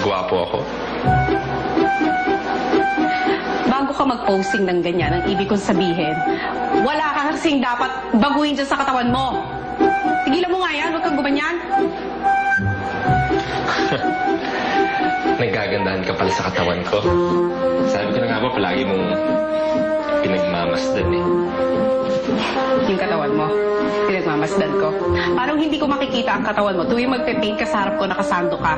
gwapo ako. Bago ka mag-posing ng ganyan, ang ibig kong sabihin, wala ka kasing dapat baguhin dyan sa katawan mo. Tigilan mo nga yan, huwag kang gumanyan. Nagagandahan ka pala sa katawan ko. Sabi ko na nga ba, palagi mong pinagmamasdan eh. Yung katawan mo, pinagmamasdan ko. Parang hindi ko makikita ang katawan mo. Tuwing magpe-paint ka sa harap ko, nakasando ka.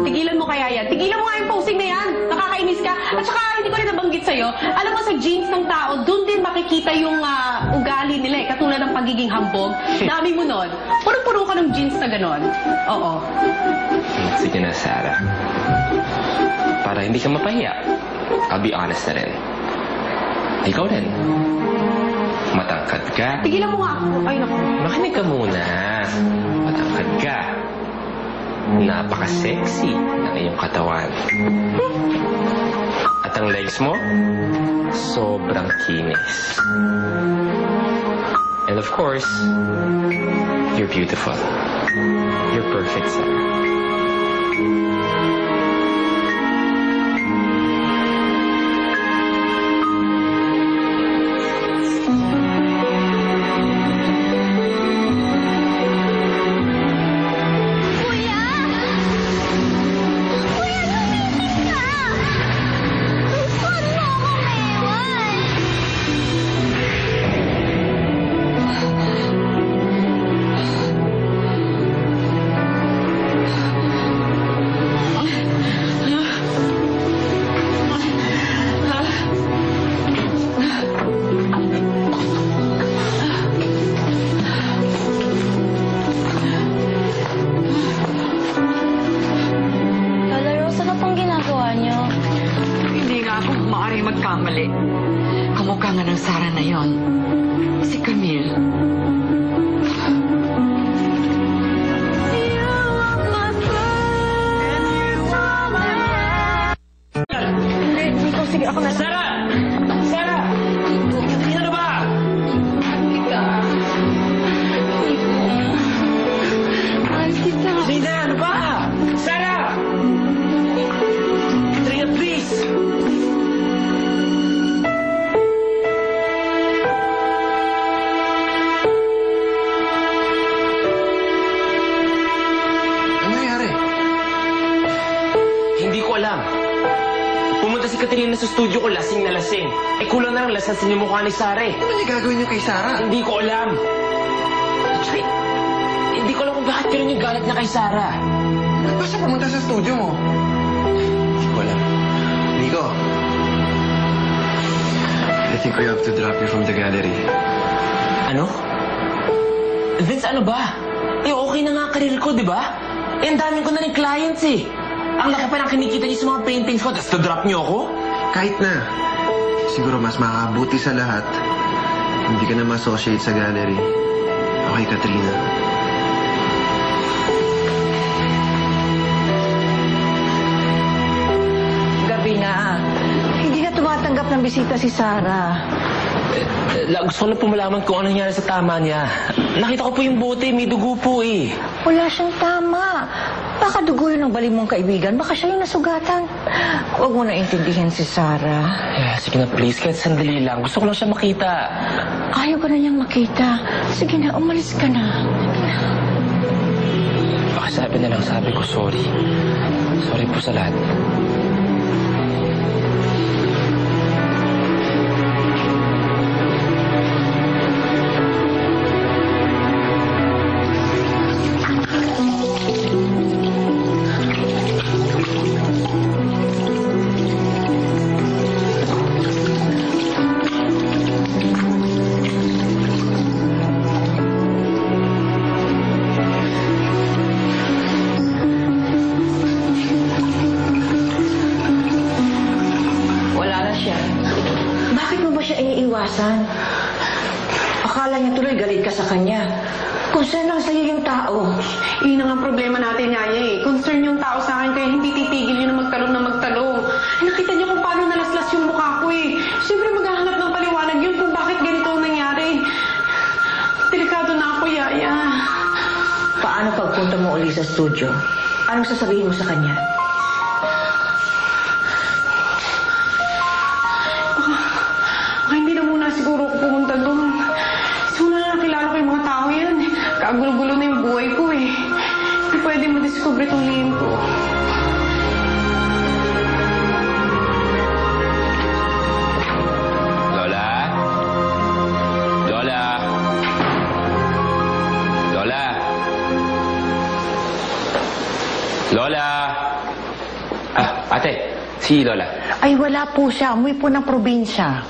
Tigilan mo kaya yan. Tigilan mo nga yung posing na yan. Nakakainis ka. At saka, hindi ko rin nabanggit sa'yo. Alam mo, sa genes ng tao, dun din makikita yung ugali nila eh. Katulad ng pagiging hambog. Dami mo nun. Puro-puro ka ng genes na ganon. Oo. Sige na, Sarah. Para hindi ka mapahiya, I'll be honest na rin. Ikaw rin. Matangkad ka. Tigilan mo nga ako. Ay, naku. Makinig ka muna. Matangkad ka. Napaka-sexy ng iyong katawan. At ang legs mo, sobrang kinis. And of course, you're beautiful. You're perfect, Sarah. Magkamali. Kamukha nga ng Sarah na yon. Si Camille. Sige, ako na lang. Sarah! Sarah! Sino na ba? Linda, ano ba? Sarah! Katrina, please! Hindi ko alam. Pumunta si Katrina sa studio ko, lasing na lasing. Eh, kulang na lang lasasin yung mukha ni Sarah eh. Ano niya gagawin niyo kay Sarah? Hindi ko alam. At saka, hindi ko alam kung bakit ganun yung galit na kay Sarah. Ba't ba siya pumunta sa studio mo? Hindi ko alam. Nico, I think we have to drop you from the gallery. Ano? Vince, ano ba? Eh, okay na nga karir ko, di ba? Eh, ang daming ko na rin clients eh. Ang laki pa ng kinikita niyo sa mga paintings ko, tapos to-drop niyo ako? Kahit na. Siguro mas makakabuti sa lahat. Hindi ka na ma-associate sa gallery. Okay, Katrina. Gabi na. Hindi na tumatanggap ng bisita si Sarah. Gusto ko lang po malaman kung ano nangyari sa tama niya. Nakita ko po yung bote, may dugo po eh. Wala siyang tama. Baka dugo yun ng bali mong kaibigan. Baka siya yung nasugatan. Huwag mo na intindihin si Sarah. Sige na please, kahit sandali lang. Gusto ko lang siya makita. Ayaw ka na niyang makita. Sige na, umalis ka na. Pakisabi na lang, sabi ko sorry. Sorry po sa lahat. Akala niya tuloy galit ka sa kanya. Concern lang sa'yo yung tao. Yun ang problema natin, Yaya eh. Concern yung tao sa akin kaya hindi titigil yun na magtalong. Nakita niyo kung paano nalaslas yung mukha ko eh. Siyempre maghahanap ng paliwanag yun kung bakit ganito ang nangyari. Delikado na ako, Yaya. Paano pagpunta mo uli sa studio? Anong sasabihin mo sa kanya? siguro ako pumunta doon. Kasi wala na nakilala ko yung mga tao yan. Kagulo-gulo na yung buhay ko eh. Hindi pwede madiscover itong lihim ko. Lola? Lola? Lola? Lola? Ate, si Lola. Ay, wala po siya. Umuwi po ng probinsya.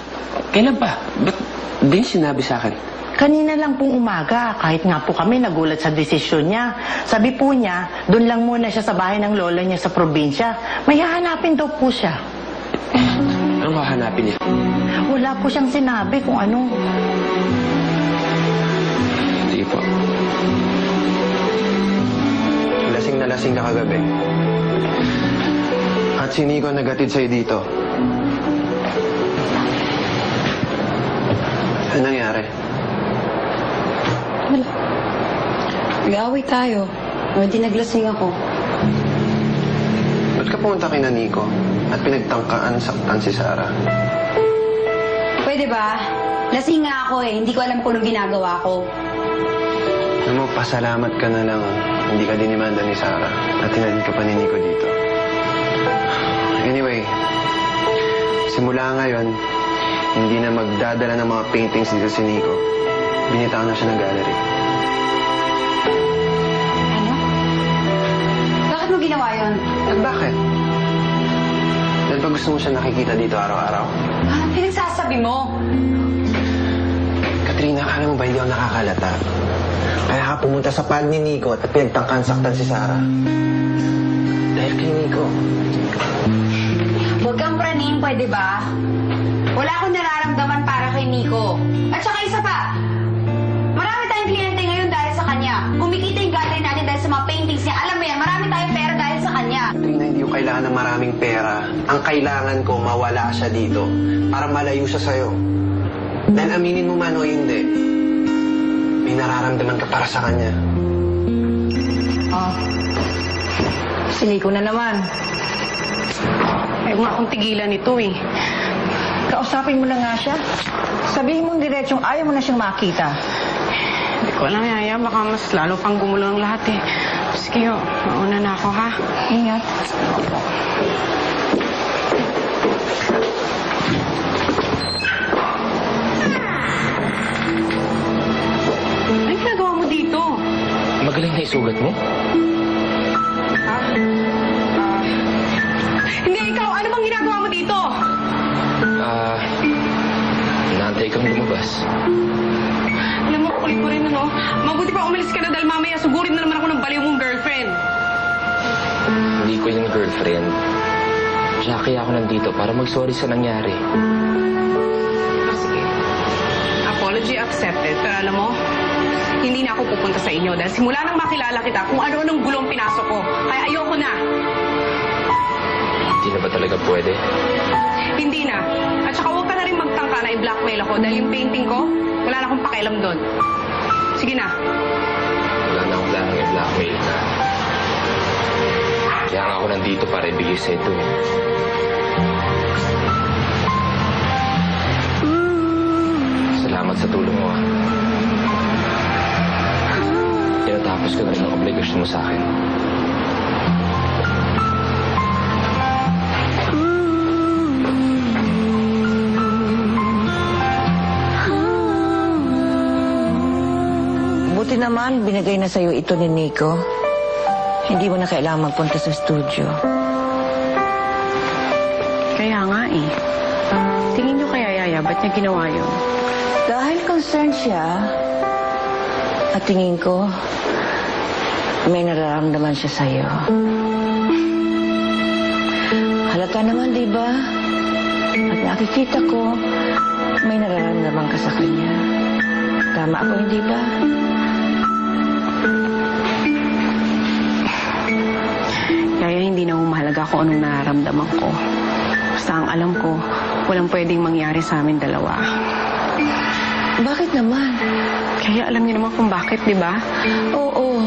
Kailan pa? Ba't din sinabi sa akin? Kanina lang pong umaga, kahit nga po kami nagulat sa desisyon niya. Sabi po niya, doon lang muna siya sa bahay ng lola niya sa probinsya. May hahanapin daw po siya. Anong hahanapin niya? Wala po siyang sinabi kung ano. Sige po. Lasing na lasing ka kagabi. At si Nico nagatid sa'yo dito. Ano nangyari? Wala. Nag-away tayo. O di naglasing ako. Ba't ka pumunta kay na Nico at pinagtangkaan saktan si Sarah? Pwede ba? Lasing nga ako eh. Hindi ko alam kung anong ginagawa ko. Alam mo, pasalamat ka na lang. Hindi ka dinimanda ni Sarah at tinadid ka pa ni Nico dito. Anyway, simula ngayon, hindi na magdadala ng mga paintings dito si Nico. Binitawan na siya ng gallery. Ano? Bakit mo ginawa yun? At bakit? Dahil ba gusto mo siya nakikita dito araw-araw? Ah, pinagsasabi mo? Katrina, akala mo ba hindi ako nakakalata? Kaya ka pumunta sa pad ni Nico at pinagtangkan saktan si Sarah. Dahil kay Nico. Huwag kang praning, pwede ba? Wala akong nararamdaman para kay Nico. At saka isa pa, marami tayong kliyente ngayon dahil sa kanya. Kumikita yung gallery natin dahil sa mga paintings niya. Alam mo yan, marami tayong pera dahil sa kanya. Katrina, hindi ko kailangan ng maraming pera. Ang kailangan ko, mawala siya dito para malayo siya sa'yo. Dahil aminin mo man o hindi, may nararamdaman ka para sa kanya. Oh. Si Nico na naman. Ayaw nga akong tigilan ito eh. Kausapin mo na nga siya. Sabihin mong diretsong ayaw mo na siyang makita. Hindi ko alam, Yaya. Baka mas lalo pang gumulo ang lahat eh. Sige, mauna na ako, ha? Ingat. Ano ginagawa mo dito? Magaling na isugat mo? Hindi, ikaw! Ano bang ginagawa mo dito? Naantay kang lumabas. Alam mo, kulit mo rin, ano? Mabuti pa umalis ka na dahil mamaya sugurin na naman ako ng baliw mong girlfriend. Hindi ko yung girlfriend. Kaya ako nandito para mag-sorry sa nangyari. Sige. Apology accepted. Pero alam mo, hindi na ako pupunta sa inyo dahil simula nang makilala kita kung ano-anong gulong pinasok ko. Kaya ayoko na. Hindi na ba talaga pwede? Hindi na. At saka huwag ka na rin magtangka na i-blackmail ako dahil yung painting ko, wala na akong pakialam doon. Sige na. Wala na akong planong i-blackmail ka. Kaya nga ako nandito para ibigay sa ito eh. Salamat sa tulong mo ah. Tinatapos ko na rin ang obligasyon mo sa akin. Buti naman, binigay na sa'yo ito ni Nico. Hindi mo na kailangan magpunta sa studio. Kaya nga eh. Tingin niyo kaya, Yaya, ba't niya ginawa yun? Dahil concerned siya, at tingin ko, may nararamdaman siya sa'yo. Halata naman, di ba? At nakikita ko, may nararamdaman ka sa kanya. Tama ako, hindi ba? Yaya, hindi na mahalaga kung anong nararamdaman ko. Basta ang alam ko, walang pwedeng mangyari sa amin dalawa. Bakit naman? Kaya alam niyo naman kung bakit, di ba? Oo.